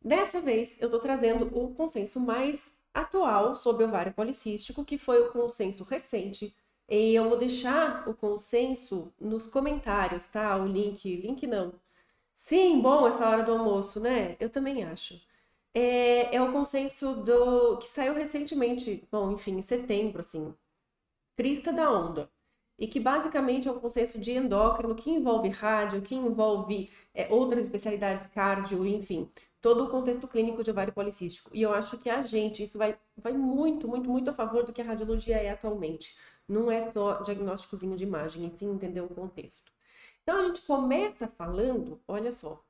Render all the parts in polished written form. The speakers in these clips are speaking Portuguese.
Dessa vez, eu estou trazendo o consenso mais atual sobre ovário policístico, que foi o consenso recente. E eu vou deixar o consenso nos comentários, tá? O link não. Sim, bom essa hora do almoço, né? Eu também acho. É o consenso do que saiu recentemente, bom, enfim, em setembro, assim, crista da onda. E que basicamente é um consenso de endócrino que envolve rádio, que envolve outras especialidades cardio, enfim, todo o contexto clínico de ovário policístico. E eu acho que isso vai muito, muito, muito a favor do que a radiologia é atualmente. Não é só diagnósticozinho de imagem, e sim entender o contexto. Então a gente começa falando, olha só,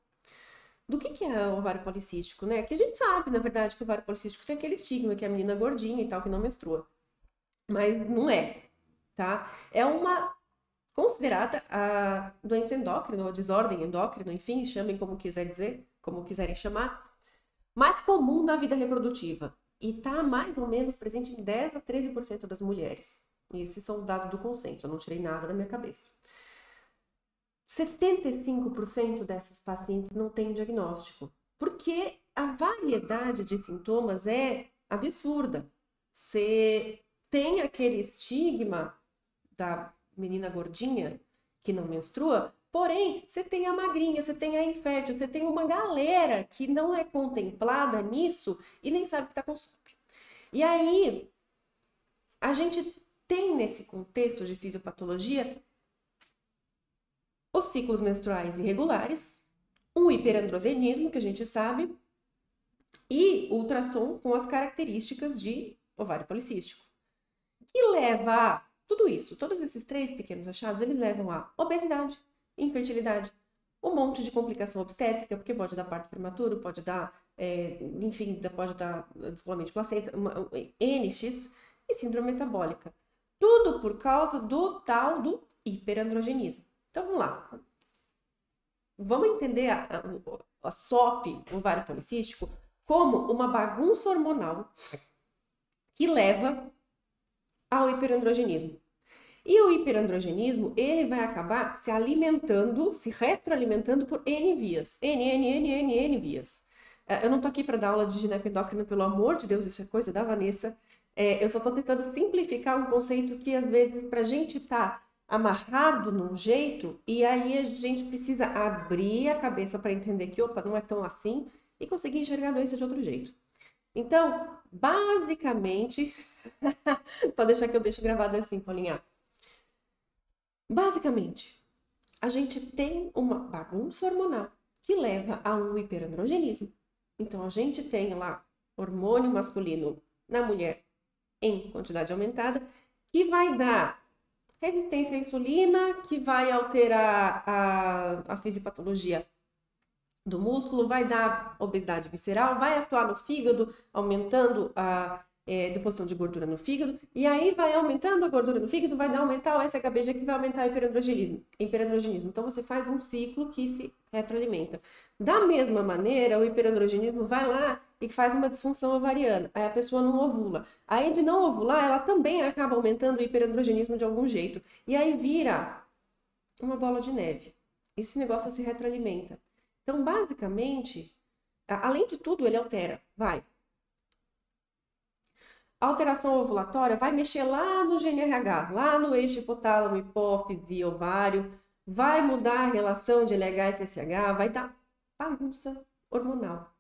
do que é o ovário policístico, né? Que a gente sabe, na verdade, que o ovário policístico tem aquele estigma que é a menina gordinha e tal, que não menstrua. Mas não é, tá? É uma considerada a doença endócrina ou desordem endócrina, enfim, chamem como quiser dizer, como quiserem chamar, mais comum na vida reprodutiva. E está mais ou menos presente em 10 a 13% das mulheres. E esses são os dados do consenso, eu não tirei nada da minha cabeça. 75% dessas pacientes não têm diagnóstico, porque a variedade de sintomas é absurda. Você tem aquele estigma da menina gordinha que não menstrua, porém, você tem a magrinha, você tem a infértil, você tem uma galera que não é contemplada nisso e nem sabe que está com SUP. E aí, a gente tem nesse contexto de fisiopatologia os ciclos menstruais irregulares, um hiperandrogenismo, que a gente sabe, e ultrassom com as características de ovário policístico. Que leva a tudo isso, todos esses três pequenos achados, eles levam a obesidade, infertilidade, um monte de complicação obstétrica, porque pode dar parto prematuro, pode dar, enfim, pode dar descolamento de placenta, NX e síndrome metabólica. Tudo por causa do tal do hiperandrogenismo. Então vamos lá. Vamos entender a SOP, ovário policístico, como uma bagunça hormonal que leva ao hiperandrogenismo. E o hiperandrogenismo, ele vai acabar se alimentando, se retroalimentando por N vias. N vias. Eu não tô aqui para dar aula de ginecoendócrina, pelo amor de Deus, isso é coisa da Vanessa. Eu só tô tentando simplificar um conceito que, às vezes, pra gente tá amarrado num jeito, e aí a gente precisa abrir a cabeça para entender que, opa, não é tão assim, e conseguir enxergar a doença de outro jeito. Então, basicamente, pode deixar que eu deixo gravado assim, Paulinha. Basicamente, a gente tem uma bagunça hormonal que leva a um hiperandrogenismo. Então, a gente tem lá hormônio masculino na mulher em quantidade aumentada, que vai dar resistência à insulina, que vai alterar a fisiopatologia do músculo, vai dar obesidade visceral, vai atuar no fígado, aumentando a deposição de gordura no fígado, e aí vai aumentando a gordura no fígado, vai aumentar o SHBG, que vai aumentar o hiperandrogenismo. Então você faz um ciclo que se retroalimenta. Da mesma maneira, o hiperandrogenismo vai lá e faz uma disfunção ovariana, aí a pessoa não ovula. Aí de não ovular, ela também acaba aumentando o hiperandrogenismo de algum jeito. E aí vira uma bola de neve. Esse negócio se retroalimenta. Então, basicamente, além de tudo, ele altera. A alteração ovulatória vai mexer lá no GNRH, lá no eixo hipotálamo, hipófise, ovário, vai mudar a relação de LH e FSH, vai dar bagunça hormonal,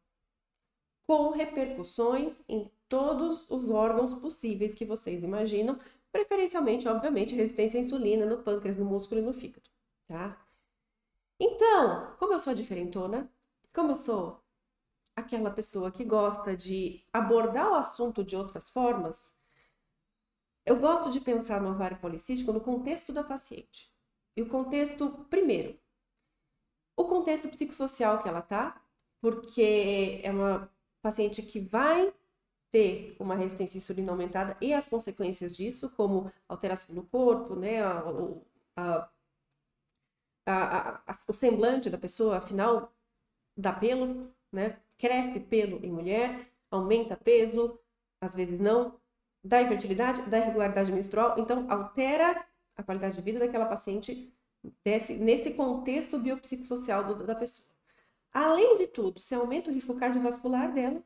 com repercussões em todos os órgãos possíveis que vocês imaginam, preferencialmente, obviamente, resistência à insulina no pâncreas, no músculo e no fígado, tá? Então, como eu sou diferentona, como eu sou aquela pessoa que gosta de abordar o assunto de outras formas, eu gosto de pensar no ovário policístico no contexto da paciente. E o contexto, primeiro, o contexto psicossocial que ela tá, porque é uma paciente que vai ter uma resistência à insulina aumentada e as consequências disso, como alteração do corpo, né, a, o semblante da pessoa, afinal, dá pelo, né? Cresce pelo em mulher, aumenta peso, às vezes não, dá infertilidade, dá irregularidade menstrual, então altera a qualidade de vida daquela paciente nesse contexto biopsicossocial da pessoa. Além de tudo, você aumenta o risco cardiovascular dela,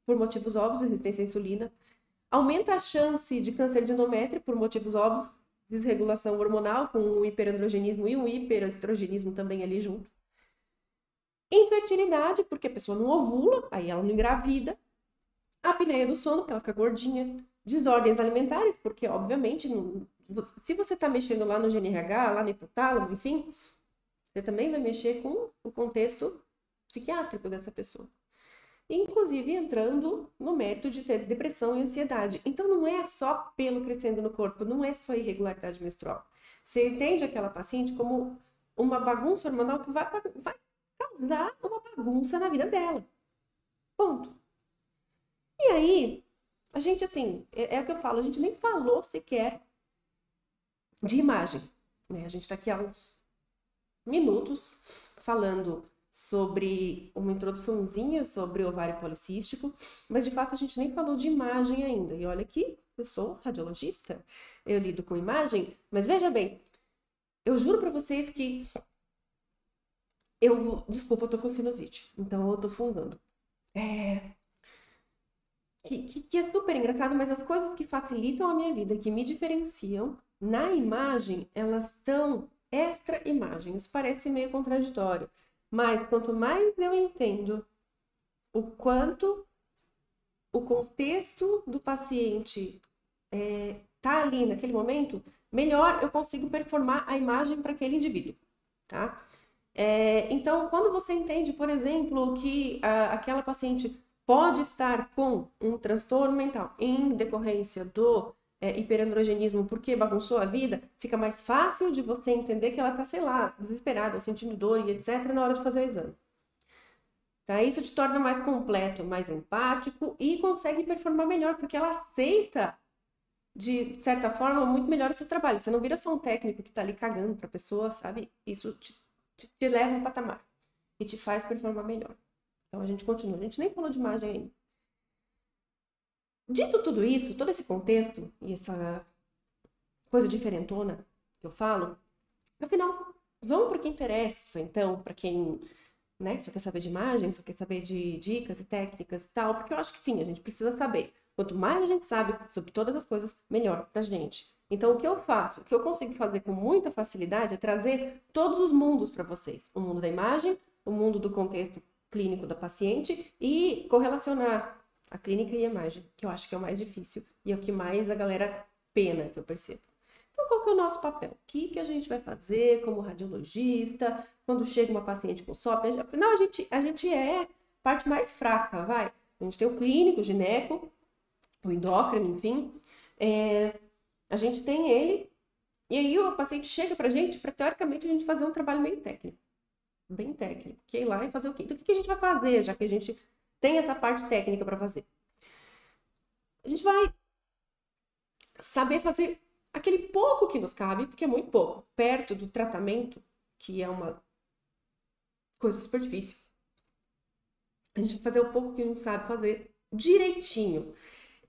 por motivos óbvios, resistência à insulina. Aumenta a chance de câncer de endométrio, por motivos óbvios, desregulação hormonal, com o hiperandrogenismo e o hiperestrogenismo também ali junto. Infertilidade, porque a pessoa não ovula, aí ela não engravida. A apneia do sono, porque ela fica gordinha. Desordens alimentares, porque, obviamente, se você está mexendo lá no GNRH, lá no hipotálamo, enfim, você também vai mexer com o contexto psiquiátrico dessa pessoa. Inclusive entrando no mérito de ter depressão e ansiedade. Então não é só pelo crescendo no corpo, não é só irregularidade menstrual. Você entende aquela paciente como uma bagunça hormonal que vai causar uma bagunça na vida dela. Ponto. E aí, a gente assim, é o que eu falo, a gente nem falou sequer de imagem, né? A gente está aqui há uns minutos falando sobre uma introduçãozinha sobre o ovário policístico, mas de fato a gente nem falou de imagem ainda. E olha que eu sou radiologista, eu lido com imagem, mas veja bem, eu juro para vocês que desculpa, eu tô com sinusite, então eu tô fungando. Que é super engraçado, mas as coisas que facilitam a minha vida, que me diferenciam, na imagem, elas estão extra imagem. Isso parece meio contraditório, mas quanto mais eu entendo o quanto o contexto do paciente tá ali naquele momento, melhor eu consigo performar a imagem para aquele indivíduo, tá? Então, quando você entende, por exemplo, que aquela paciente pode estar com um transtorno mental em decorrência do hiperandrogenismo porque bagunçou a vida, fica mais fácil de você entender que ela está, sei lá, desesperada, ou sentindo dor e etc. na hora de fazer o exame. Tá? Isso te torna mais completo, mais empático e consegue performar melhor, porque ela aceita, de certa forma, muito melhor o seu trabalho. Você não vira só um técnico que está ali cagando para a pessoa, sabe? Isso te leva a um patamar e te faz performar melhor. Então a gente continua, a gente nem falou de imagem ainda. Dito tudo isso, todo esse contexto e essa coisa diferentona que eu falo, afinal, vamos para o que interessa, então, para quem, né, só quer saber de imagem, só quer saber de dicas e técnicas e tal, porque eu acho que sim, a gente precisa saber. Quanto mais a gente sabe sobre todas as coisas, melhor pra gente. Então, o que eu faço, o que eu consigo fazer com muita facilidade é trazer todos os mundos para vocês. O mundo da imagem, o mundo do contexto clínico da paciente e correlacionar a clínica e a imagem, que eu acho que é o mais difícil e é o que mais a galera pena, que eu percebo. Então, qual que é o nosso papel? O que a gente vai fazer como radiologista quando chega uma paciente com SOP? Afinal, a gente é parte mais fraca, vai. A gente tem o clínico, o gineco, o endócrino, enfim. A gente tem ele, e aí o paciente chega pra gente, para teoricamente a gente fazer um trabalho meio técnico. Bem técnico. Que é ir lá e fazer o quê? Então, o que a gente vai fazer, já que a gente tem essa parte técnica para fazer? A gente vai saber fazer aquele pouco que nos cabe, porque é muito pouco, perto do tratamento, que é uma coisa super difícil. A gente vai fazer o pouco que a gente sabe fazer direitinho.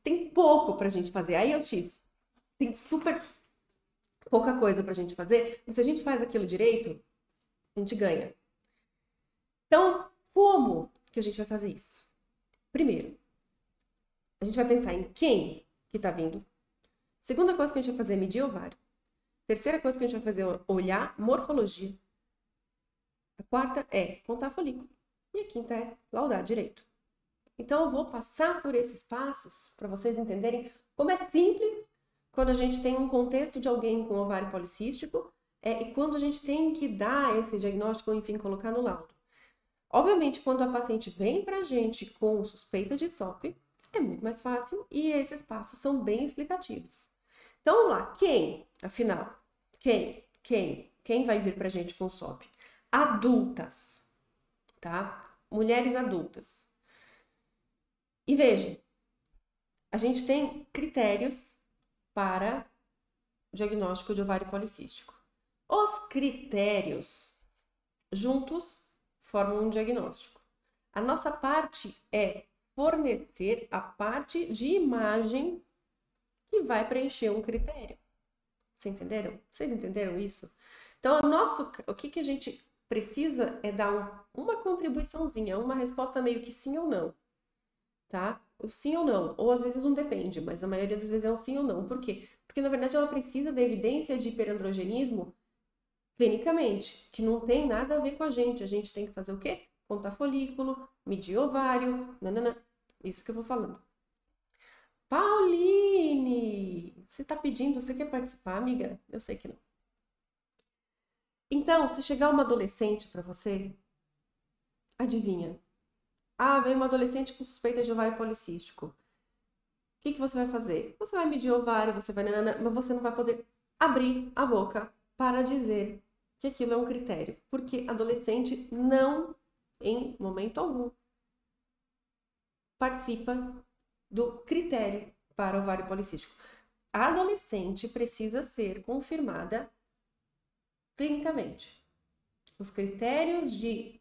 Tem pouco pra gente fazer. Aí eu disse, tem super pouca coisa pra gente fazer, mas se a gente faz aquilo direito, a gente ganha. Então, como que a gente vai fazer isso? Primeiro, a gente vai pensar em quem que tá vindo. Segunda coisa que a gente vai fazer é medir ovário. Terceira coisa que a gente vai fazer é olhar morfologia. A quarta é contar folículo. E a quinta é laudar direito. Então, eu vou passar por esses passos para vocês entenderem como é simples quando a gente tem um contexto de alguém com ovário policístico e quando a gente tem que dar esse diagnóstico ou, enfim, colocar no laudo. Obviamente, quando a paciente vem para a gente com suspeita de SOP, é muito mais fácil e esses passos são bem explicativos. Então, vamos lá. Quem, afinal? Quem vai vir para a gente com SOP? Adultas, tá? Mulheres adultas. E vejam, a gente tem critérios para diagnóstico de ovário policístico. Os critérios juntos formam um diagnóstico. A nossa parte é fornecer a parte de imagem que vai preencher um critério. Vocês entenderam? Vocês entenderam isso? Então, o que a gente precisa é dar uma contribuiçãozinha, uma resposta meio que sim ou não, tá? O sim ou não, ou às vezes um depende, mas a maioria das vezes é um sim ou não. Por quê? Porque na verdade ela precisa da evidência de hiperandrogenismo clinicamente, que não tem nada a ver com a gente tem que fazer o quê? Contar folículo, medir ovário, nanana. Isso que eu vou falando. Pauline, você tá pedindo, você quer participar, amiga? Eu sei que não. Então, se chegar uma adolescente para você, adivinha? Ah, veio uma adolescente com suspeita de ovário policístico. O que que você vai fazer? Você vai medir ovário, você vai nanana, mas você não vai poder abrir a boca para dizer que aquilo é um critério, porque adolescente não, em momento algum, participa do critério para ovário policístico. A adolescente precisa ser confirmada clinicamente. Os critérios de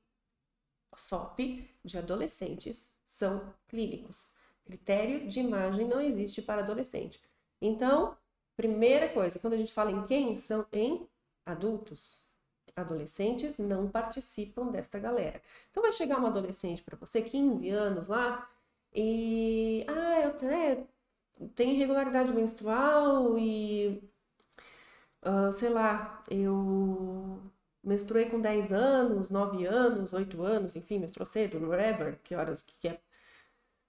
SOP de adolescentes são clínicos. Critério de imagem não existe para adolescente. Então, primeira coisa, quando a gente fala em quem, são em adultos. Adolescentes não participam desta galera. Então, vai chegar uma adolescente para você, 15 anos lá, e... Ah, eu tenho irregularidade menstrual e... sei lá, eu menstruei com 10 anos, 9 anos, 8 anos, enfim, menstruou cedo, whatever, que horas que é. O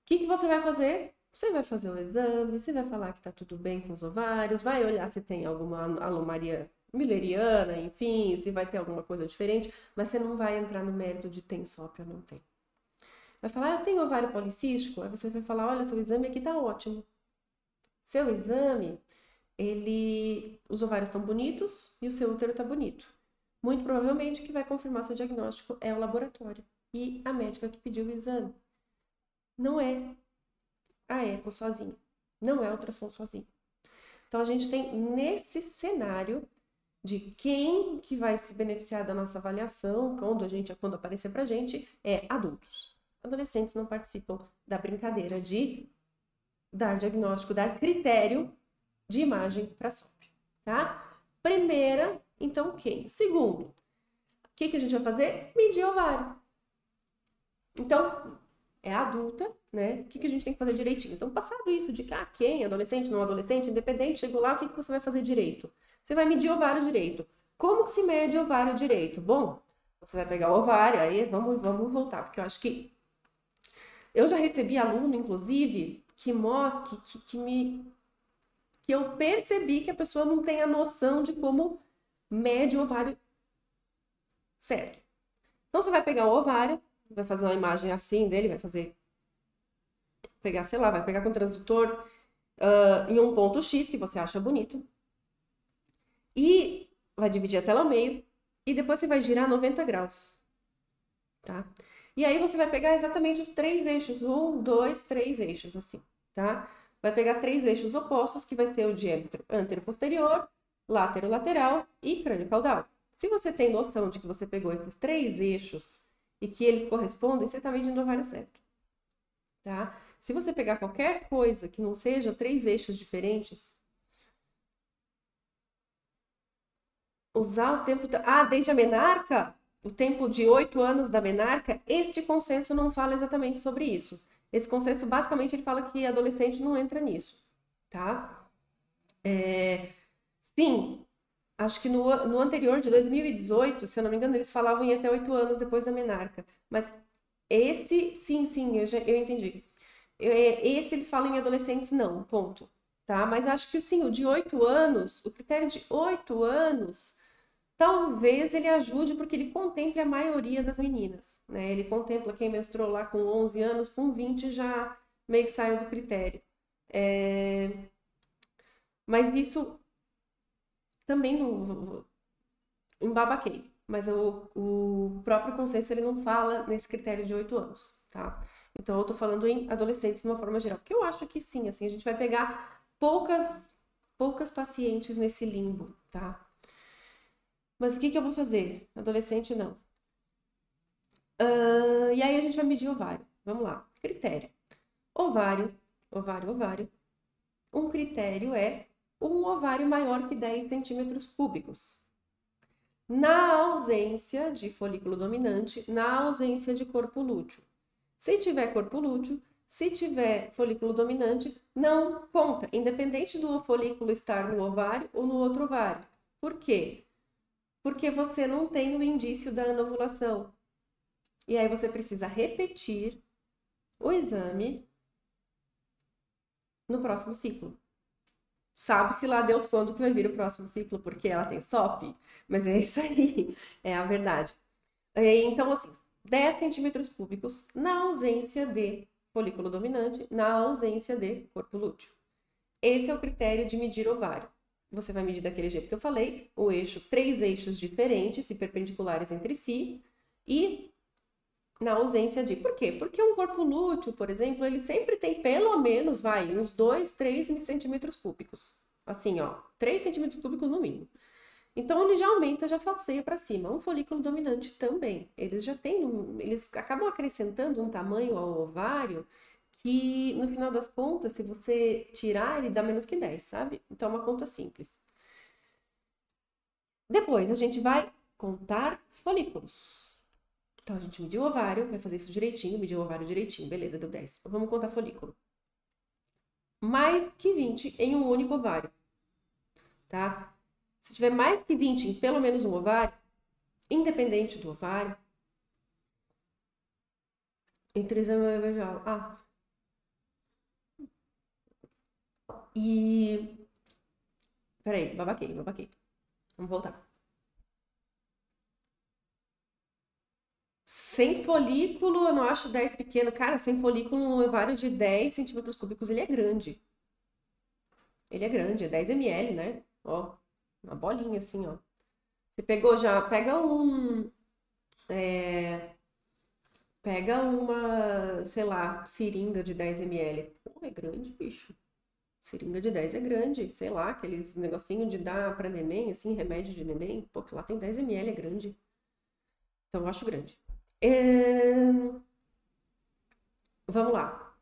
que que você vai fazer? Você vai fazer o exame, você vai falar que tá tudo bem com os ovários, vai olhar se tem alguma anomalia mülleriana, enfim, se vai ter alguma coisa diferente, mas você não vai entrar no mérito de tem SOP ou não tem. Vai falar, eu tenho ovário policístico? Aí você vai falar, olha, seu exame aqui tá ótimo. Seu exame, os ovários estão bonitos e o seu útero tá bonito. Muito provavelmente o que vai confirmar seu diagnóstico é o laboratório e a médica que pediu o exame. Não é a eco sozinha, não é a ultrassom sozinho. Então a gente tem nesse cenário de quem que vai se beneficiar da nossa avaliação quando aparecer pra gente é adultos. Adolescentes não participam da brincadeira de dar diagnóstico, dar critério de imagem para SOP, tá? Primeira, então quem? Segundo, o que a gente vai fazer? Medir ovário. Então, é adulta, né? O que a gente tem que fazer direitinho? Então, passado isso de quem? Adolescente, não adolescente, independente, chegou lá, o que você vai fazer direito? Você vai medir ovário direito. Como que se mede ovário direito? Bom, você vai pegar o ovário, aí vamos voltar, porque eu acho que eu já recebi aluno, inclusive, que mostra, que eu percebi que a pessoa não tem a noção de como mede o ovário certo. Então, você vai pegar o ovário, vai fazer uma imagem assim dele, pegar, sei lá, vai pegar com o transdutor em um ponto X que você acha bonito e vai dividir a tela ao meio e depois você vai girar 90 graus, tá? E aí você vai pegar exatamente os 3 eixos, 1, 2, 3 eixos, assim, tá? Vai pegar 3 eixos opostos, que vai ser o diâmetro antero-posterior, látero-lateral e crânio-caudal. Se você tem noção de que você pegou esses 3 eixos e que eles correspondem, você está medindo o ovário certo, tá? Se você pegar qualquer coisa que não seja 3 eixos diferentes, usar o tempo... desde a menarca, o tempo de 8 anos da menarca, este consenso não fala exatamente sobre isso. Esse consenso, basicamente, ele fala que adolescente não entra nisso, tá? Sim, acho que no anterior, de 2018, se eu não me engano, eles falavam em até 8 anos depois da menarca. Mas esse, sim, eu entendi. Esse eles falam em adolescentes não, ponto. Tá? Mas acho que sim, o de 8 anos, o critério de 8 anos, talvez ele ajude porque ele contemple a maioria das meninas, né? Ele contempla quem menstruou lá com 11 anos, com 20 já meio que saiu do critério. Mas isso também não embabaquei. Mas o próprio consenso ele não fala nesse critério de 8 anos, tá? Então eu tô falando em adolescentes de uma forma geral. Porque eu acho que sim, assim, a gente vai pegar poucas pacientes nesse limbo, tá? Mas o que eu vou fazer? Adolescente, não. E aí a gente vai medir ovário. Vamos lá. Critério. Ovário. Um critério é um ovário maior que 10 centímetros cúbicos. na ausência de folículo dominante, na ausência de corpo lúteo. Se tiver corpo lúteo, se tiver folículo dominante, não conta, independente do folículo estar no ovário ou no outro ovário. Por quê? Porque você não tem o indício da anovulação. E aí você precisa repetir o exame no próximo ciclo. Sabe-se lá Deus quando que vai vir o próximo ciclo, porque ela tem SOP, mas é isso aí, é a verdade. Então, assim, 10 centímetros cúbicos na ausência de folículo dominante, na ausência de corpo lúteo. Esse é o critério de medir ovário. Você vai medir daquele jeito que eu falei, o eixo, 3 eixos diferentes e perpendiculares entre si, e na ausência de... Por quê? Porque um corpo lúteo, por exemplo, ele sempre tem pelo menos, uns 2, 3 centímetros cúbicos. Assim, ó, 3 centímetros cúbicos no mínimo. Então, ele já aumenta, já falseia para cima. Um folículo dominante também. Eles acabam acrescentando um tamanho ao ovário que, no final das contas, se você tirar, ele dá menos que 10, sabe? Então, é uma conta simples. Depois, a gente vai contar folículos. Então, a gente mediu o ovário, vai fazer isso direitinho, mediu o ovário direitinho, beleza, deu 10. Vamos contar folículo. Mais que 20 em um único ovário, tá? Se tiver mais que 20 em pelo menos um ovário, independente do ovário, entre exame e vaginal. E... Peraí, babaquei. Vamos voltar. Sem folículo, eu não acho 10 pequeno. Cara, sem folículo, um ovário de 10 centímetros cúbicos, ele é grande. Ele é grande, é 10 ml, né? Ó, uma bolinha assim, ó. Você pegou já, pega uma, sei lá, seringa de 10 ml. Pô, é grande, bicho. Seringa de 10 é grande, sei lá, aqueles negocinho de dar pra neném, assim, remédio de neném. Pô, lá tem 10 ml, é grande. Então, eu acho grande. Vamos lá.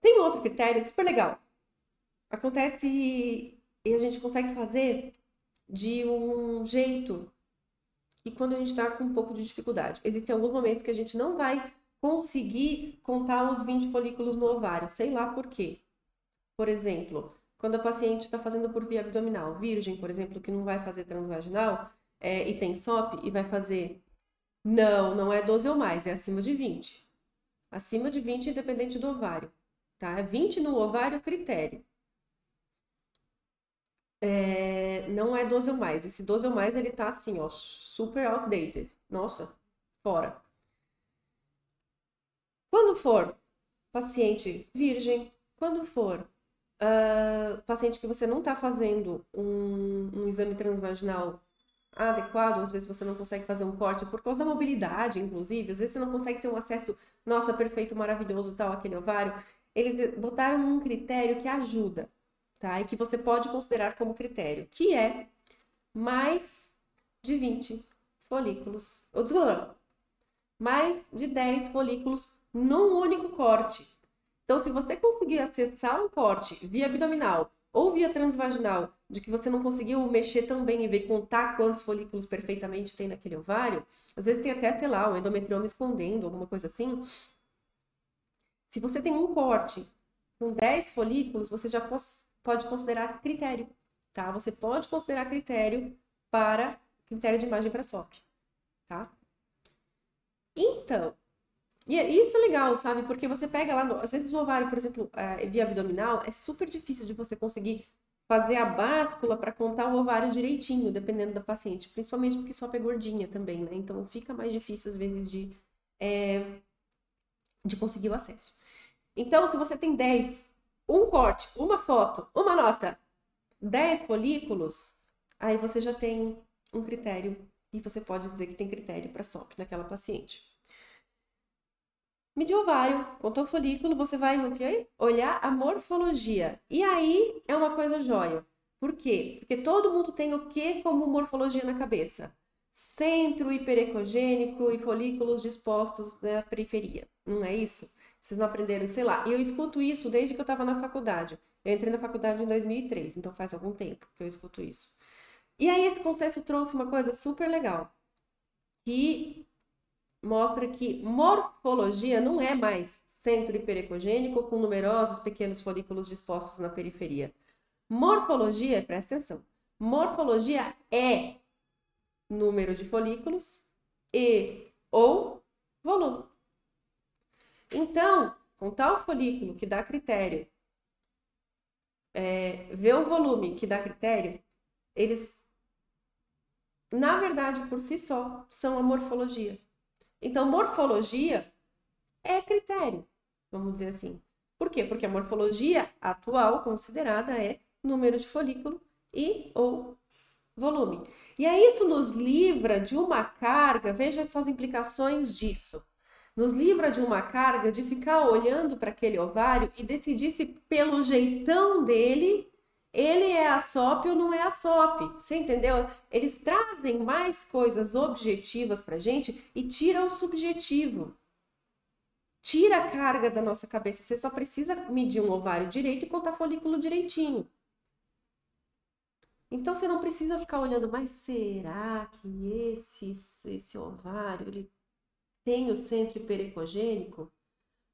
Tem outro critério super legal. Acontece e a gente consegue fazer de um jeito que quando a gente está com um pouco de dificuldade. Existem alguns momentos que a gente não vai conseguir contar os 20 folículos no ovário, sei lá por quê. Por exemplo, quando a paciente está fazendo por via abdominal, virgem, por exemplo, que não vai fazer transvaginal, e tem SOP e vai fazer... Não é 12 ou mais, é acima de 20. Acima de 20, independente do ovário, tá? 20 no ovário, critério. Não é 12 ou mais. Esse 12 ou mais, ele tá assim, ó, super outdated. Nossa, fora. Quando for paciente virgem, quando for paciente que você não tá fazendo um exame transvaginal adequado, às vezes você não consegue fazer um corte por causa da mobilidade, inclusive, às vezes você não consegue ter um acesso, nossa, perfeito, maravilhoso, tal, aquele ovário. Eles botaram um critério que ajuda, tá? E que você pode considerar como critério, que é mais de 20 folículos, ou desculpa, mais de 10 folículos num único corte. Então, se você conseguir acessar um corte via abdominal ou via transvaginal, de que você não conseguiu mexer tão bem e ver contar quantos folículos perfeitamente tem naquele ovário, às vezes tem até, sei lá, um endometrioma escondendo, alguma coisa assim. Se você tem um corte com 10 folículos, você já pode considerar critério, tá? Você pode considerar critério de imagem para SOP, tá? Então, e isso é legal, sabe? Porque você pega lá, às vezes o ovário, por exemplo, via abdominal, é super difícil de você conseguir fazer a báscula para contar o ovário direitinho, dependendo da paciente, principalmente porque SOP é gordinha também, né? Então fica mais difícil às vezes de conseguir o acesso. Então, se você tem 10, um corte, uma foto, uma nota, 10 folículos, aí você já tem um critério e você pode dizer que tem critério para SOP naquela paciente. Mediu ovário, contou folículo, você vai olhar a morfologia. E aí é uma coisa joia. Por quê? Porque todo mundo tem o que como morfologia na cabeça? Centro hiperecogênico e folículos dispostos na periferia. Não é isso? Vocês não aprenderam, sei lá. E eu escuto isso desde que eu estava na faculdade. Eu entrei na faculdade em 2003, então faz algum tempo que eu escuto isso. E aí esse consenso trouxe uma coisa super legal, que mostra que morfologia não é mais centro hiperecogênico com numerosos pequenos folículos dispostos na periferia. Morfologia, presta atenção, morfologia é número de folículos e ou volume. Então, com tal folículo que dá critério, ver o volume que dá critério, eles, na verdade, por si só, são a morfologia. Então, morfologia é critério, vamos dizer assim. Por quê? Porque a morfologia atual considerada é número de folículo e ou volume. E aí isso nos livra de uma carga, veja só as implicações disso. Nos livra de uma carga de ficar olhando para aquele ovário e decidir se pelo jeitão dele ele é a SOP ou não é a SOP. Você entendeu? Eles trazem mais coisas objetivas para a gente e tiram o subjetivo. Tira a carga da nossa cabeça. Você só precisa medir um ovário direito e contar folículo direitinho. Então você não precisa ficar olhando, mas será que esse ovário ele tem o centro hiperecogênico?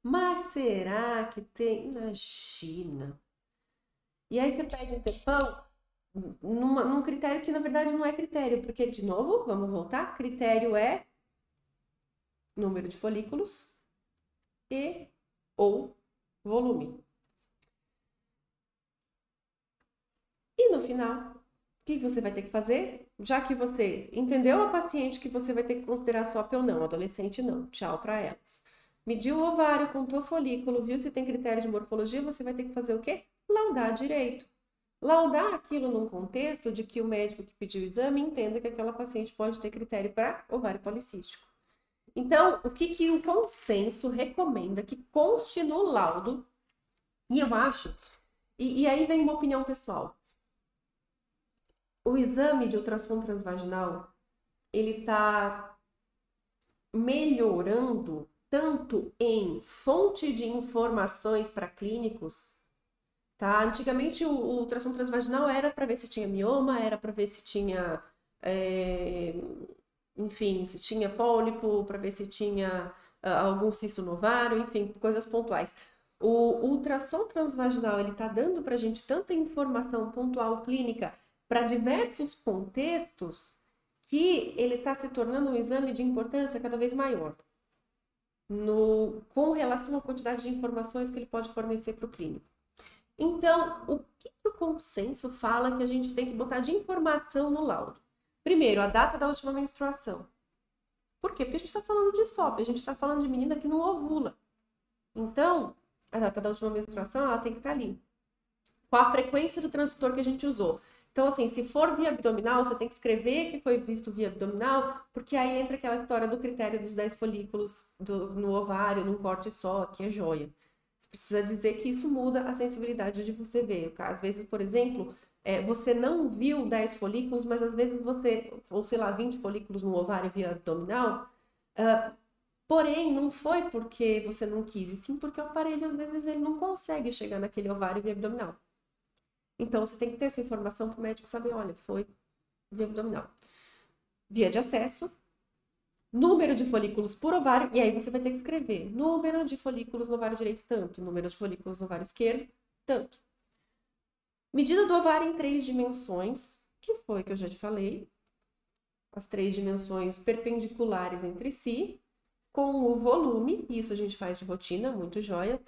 Mas será que tem? Imagina. E aí você pede um tempão num critério que na verdade não é critério, porque, de novo, vamos voltar, critério é número de folículos e ou volume. E no final, o que você vai ter que fazer? Já que você entendeu a paciente que você vai ter que considerar SOP ou não, adolescente não, tchau para elas. Mediu o ovário, contou o folículo, viu se tem critério de morfologia, você vai ter que fazer o quê? Laudar direito. Laudar aquilo num contexto de que o médico que pediu o exame entenda que aquela paciente pode ter critério para ovário policístico. Então, o que o consenso recomenda que conste no laudo, e eu acho, e aí vem uma opinião pessoal. O exame de ultrassom transvaginal, ele está melhorando tanto em fonte de informações para clínicos, tá? Antigamente o ultrassom transvaginal era para ver se tinha mioma, era para ver se tinha, enfim, se tinha pólipo, para ver se tinha algum cisto no ovário, enfim, coisas pontuais. O ultrassom transvaginal, ele está dando para a gente tanta informação pontual clínica para diversos contextos que ele está se tornando um exame de importância cada vez maior com relação à quantidade de informações que ele pode fornecer para o clínico. Então, o que o consenso fala que a gente tem que botar de informação no laudo? Primeiro, a data da última menstruação. Por quê? Porque a gente está falando de SOP, a gente está falando de menina que não ovula. Então, a data da última menstruação, ela tem que estar ali. Qual a frequência do transdutor que a gente usou? Então, assim, se for via abdominal, você tem que escrever que foi visto via abdominal, porque aí entra aquela história do critério dos 10 folículos no ovário, num corte só, que é joia. Você precisa dizer que isso muda a sensibilidade de você ver. Às vezes, por exemplo, você não viu 10 folículos, mas às vezes você, ou sei lá, 20 folículos no ovário via abdominal, porém, não foi porque você não quis, e sim porque o aparelho, às vezes, ele não consegue chegar naquele ovário via abdominal. Então, você tem que ter essa informação para o médico saber, olha, foi via abdominal. Via de acesso, número de folículos por ovário, e aí você vai ter que escrever número de folículos no ovário direito, tanto. Número de folículos no ovário esquerdo, tanto. Medida do ovário em 3 dimensões, que foi que eu já te falei. As 3 dimensões perpendiculares entre si, com o volume, isso a gente faz de rotina, muito joia.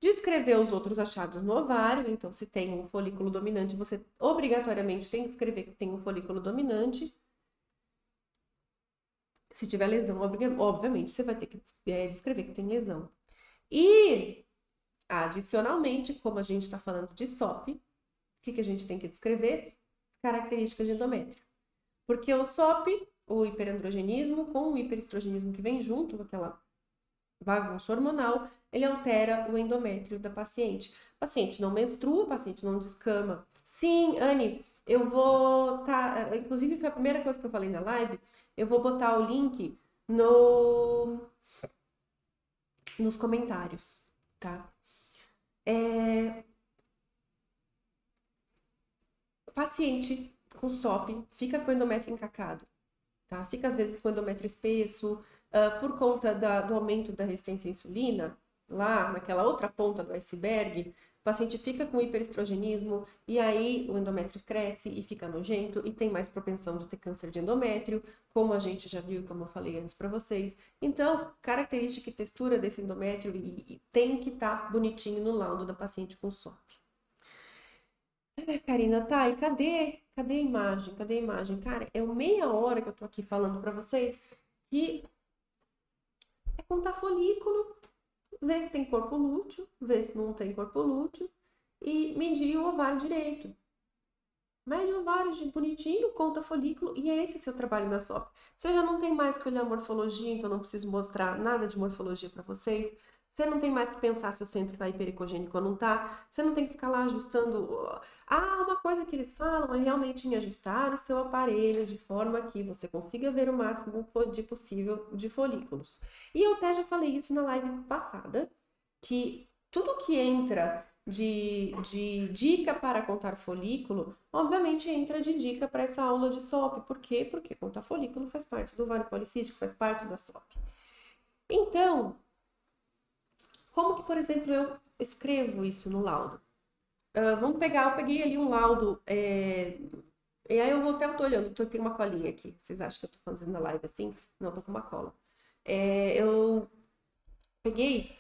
Descrever os outros achados no ovário, então se tem um folículo dominante, você obrigatoriamente tem que escrever que tem um folículo dominante. Se tiver lesão, obviamente você vai ter que descrever que tem lesão. E, adicionalmente, como a gente está falando de SOP, o que a gente tem que descrever? Características de endométrio. Porque o SOP, o hiperandrogenismo, com o hiperestrogenismo que vem junto com aquela bagunça hormonal, ele altera o endométrio da paciente. O paciente não menstrua, o paciente não descama. Sim, Anne, eu vou inclusive foi a primeira coisa que eu falei na live, eu vou botar o link nos comentários, tá? Paciente com SOP, fica com o endométrio encacado, tá? Fica às vezes com o endométrio espesso, por conta do aumento da resistência à insulina, lá naquela outra ponta do iceberg, o paciente fica com hiperestrogenismo e aí o endométrio cresce e fica nojento e tem mais propensão de ter câncer de endométrio, como a gente já viu e como eu falei antes para vocês. Então, característica e textura desse endométrio tem que estar bonitinho no laudo da paciente com SOP. Karina, tá, e cadê a imagem? Cadê a imagem? Cara, é meia hora que eu tô aqui falando para vocês que é contar folículo, ver se tem corpo lúteo, ver se não tem corpo lúteo e medir o ovário direito. Mede o ovário bonitinho, conta folículo e é esse seu trabalho na SOP. Você já não tem mais que olhar morfologia, então não preciso mostrar nada de morfologia para vocês. Você não tem mais que pensar se o centro está hipericogênico ou não está. Você não tem que ficar lá ajustando. Uma coisa que eles falam é realmente em ajustar o seu aparelho de forma que você consiga ver o máximo de possível de folículos. E eu até já falei isso na live passada, que tudo que entra de dica para contar folículo, obviamente entra de dica para essa aula de SOP. Por quê? Porque contar folículo faz parte do ovário policístico, faz parte da SOP. Então, como que, por exemplo, eu escrevo isso no laudo? Vamos pegar, eu peguei ali um laudo, e aí eu tô olhando, tem uma colinha aqui. Vocês acham que eu tô fazendo a live assim? Não, eu tô com uma cola. Eu peguei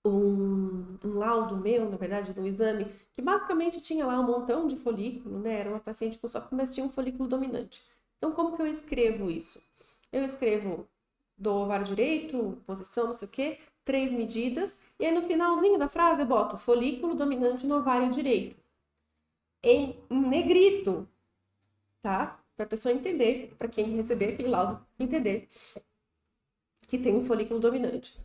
um laudo meu, na verdade, de um exame, que basicamente tinha lá um montão de folículo, né? Era uma paciente com SOP, mas tinha um folículo dominante. Então, como que eu escrevo isso? Eu escrevo do ovário direito, posição, não sei o quê, 3 medidas, e aí no finalzinho da frase eu boto folículo dominante no ovário direito. Em negrito, tá? Para a pessoa entender, para quem receber aquele laudo, entender que tem um folículo dominante.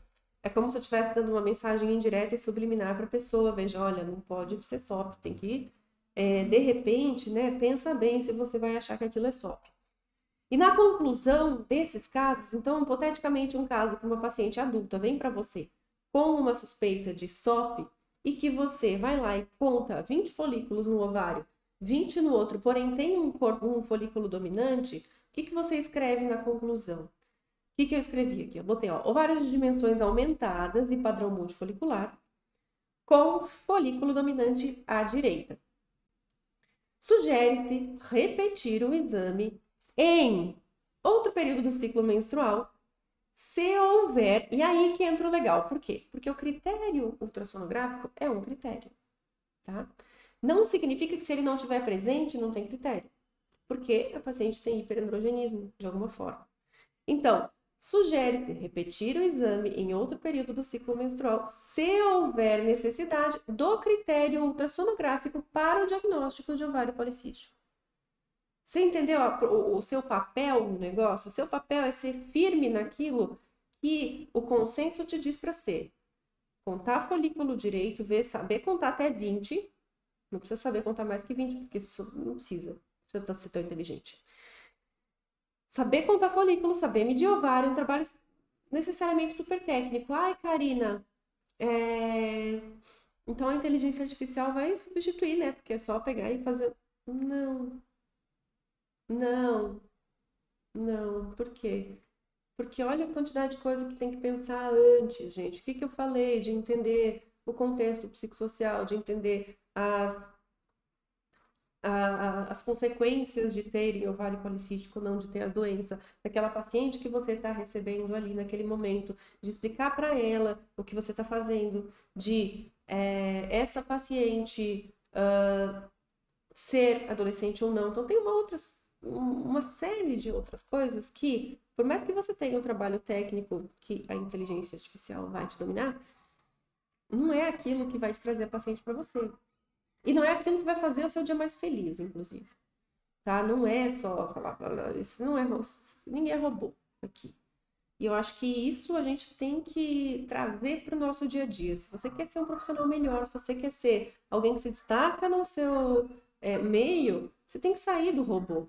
É como se eu estivesse dando uma mensagem indireta e subliminar para a pessoa. Veja, olha, não pode ser SOP, tem que, de repente, né, pensa bem se você vai achar que aquilo é SOP. E na conclusão desses casos, então, hipoteticamente, um caso que uma paciente adulta vem para você com uma suspeita de SOP e que você vai lá e conta 20 folículos no ovário, 20 no outro, porém tem um folículo dominante, o que você escreve na conclusão? O que eu escrevi aqui? Eu botei, ovários de dimensões aumentadas e padrão multifolicular, com folículo dominante à direita. Sugere-se repetir o exame em outro período do ciclo menstrual, se houver... E aí que entra o legal. Por quê? Porque o critério ultrassonográfico é um critério, tá? Não significa que se ele não estiver presente, não tem critério. Porque a paciente tem hiperandrogenismo, de alguma forma. Então, sugere-se repetir o exame em outro período do ciclo menstrual, se houver necessidade do critério ultrassonográfico para o diagnóstico de ovário policístico. Você entendeu o seu papel no negócio? O seu papel é ser firme naquilo que o consenso te diz para ser. Contar folículo direito, saber contar até 20. Não precisa saber contar mais que 20, porque isso não precisa. Você ser tão inteligente. Saber contar folículo, saber medir ovário, um trabalho necessariamente super técnico. Ai, Karina, então a inteligência artificial vai substituir, né? Porque é só pegar e fazer... Não, não, não. Por quê? Porque olha a quantidade de coisa que tem que pensar antes, gente. O que eu falei de entender o contexto psicossocial, de entender as consequências de terem ovário policístico ou não, de ter a doença, daquela paciente que você está recebendo ali naquele momento, de explicar para ela o que você está fazendo, de essa paciente ser adolescente ou não. Então, tem uma série de outras coisas que, por mais que você tenha um trabalho técnico que a inteligência artificial vai te dominar, não é aquilo que vai te trazer a paciente para você. E não é aquilo que vai fazer o seu dia mais feliz, inclusive. Tá? Não é só falar, isso não é, ninguém é robô aqui. E eu acho que isso a gente tem que trazer para o nosso dia a dia. Se você quer ser um profissional melhor, se você quer ser alguém que se destaca no seu meio, você tem que sair do robô.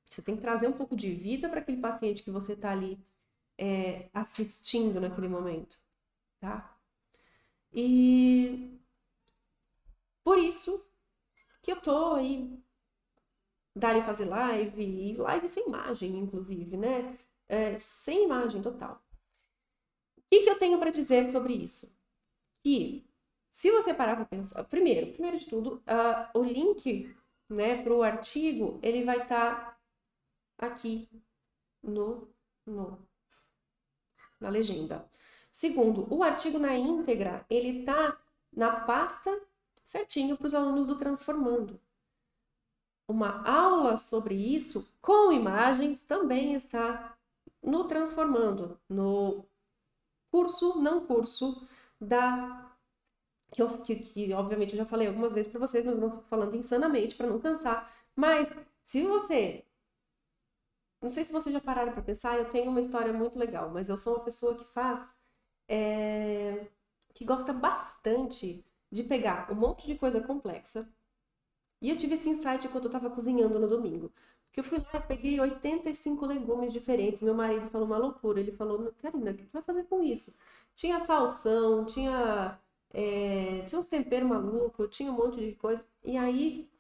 Você tem que trazer um pouco de vida para aquele paciente que você está ali assistindo naquele momento, tá? E por isso que eu tô aí, dali fazer live, e live sem imagem, inclusive, né? Sem imagem total. O que eu tenho para dizer sobre isso? Que, se você parar para pensar, primeiro de tudo, o link, né, para o artigo, ele vai estar aqui na legenda. Segundo, o artigo na íntegra, ele tá na pasta certinho para os alunos do Transformando. Uma aula sobre isso, com imagens, também está no Transformando, no curso, não curso, que obviamente eu já falei algumas vezes para vocês, mas não fico falando insanamente para não cansar. Mas se você, não sei se vocês já pararam para pensar, eu tenho uma história muito legal, mas eu sou uma pessoa que que gosta bastante de pegar um monte de coisa complexa. E eu tive esse insight quando eu estava cozinhando no domingo. Porque eu fui lá, peguei 85 legumes diferentes. Meu marido falou uma loucura. Ele falou, Karina, o que tu vai fazer com isso? Tinha salsão, tinha uns temperos malucos, tinha um monte de coisa. E aí,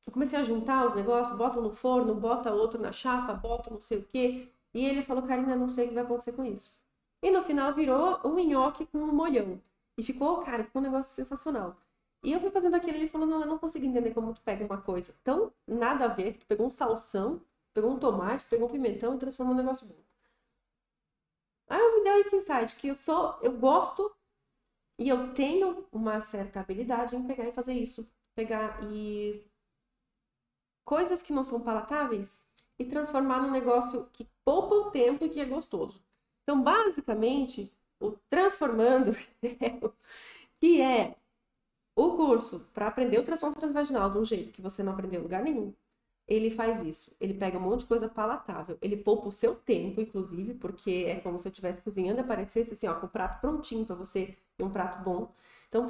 eu comecei a juntar os negócios, bota no forno, bota outro na chapa, bota não sei o quê. E ele falou, Karina, não sei o que vai acontecer com isso. E no final virou um nhoque com um molhão. E ficou, cara, ficou um negócio sensacional. E eu fui fazendo aquilo e ele falou, não, eu não consigo entender como tu pega uma coisa tão nada a ver, que tu pegou um salsão, pegou um tomate, pegou um pimentão e transformou num negócio bom. Aí eu me deu esse insight, que eu gosto e eu tenho uma certa habilidade em pegar e fazer isso. Pegar e coisas que não são palatáveis e transformar num negócio que poupa o tempo e que é gostoso. Então, basicamente, o Transformando, que é o curso para aprender ultrassom transvaginal de um jeito que você não aprendeu em lugar nenhum, ele faz isso. Ele pega um monte de coisa palatável. Ele poupa o seu tempo, inclusive, porque é como se eu estivesse cozinhando e aparecesse assim, ó, com o prato prontinho para você e um prato bom. Então,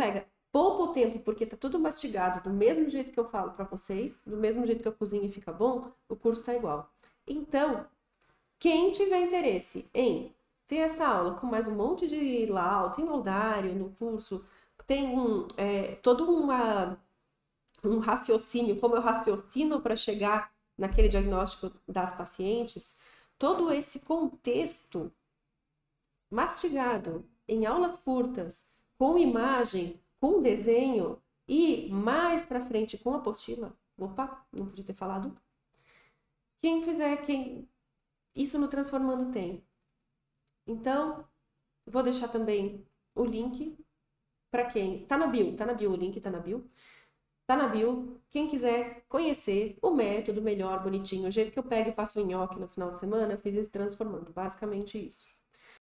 poupa o tempo, porque tá tudo mastigado do mesmo jeito que eu falo para vocês, do mesmo jeito que eu cozinho e fica bom, o curso tá igual. Então, quem tiver interesse em ter essa aula com mais um monte de tem laudário no curso, tem todo um raciocínio, como eu raciocino para chegar naquele diagnóstico das pacientes, todo esse contexto mastigado em aulas curtas, com imagem, com desenho e mais para frente com apostila. Opa, não podia ter falado. Isso no Transformando tem. Então, vou deixar também o link para quem tá na bio, o link tá na bio. Tá na bio. Quem quiser conhecer o método melhor, bonitinho, o jeito que eu pego e faço o nhoque no final de semana, eu fiz esse Transformando. Basicamente isso.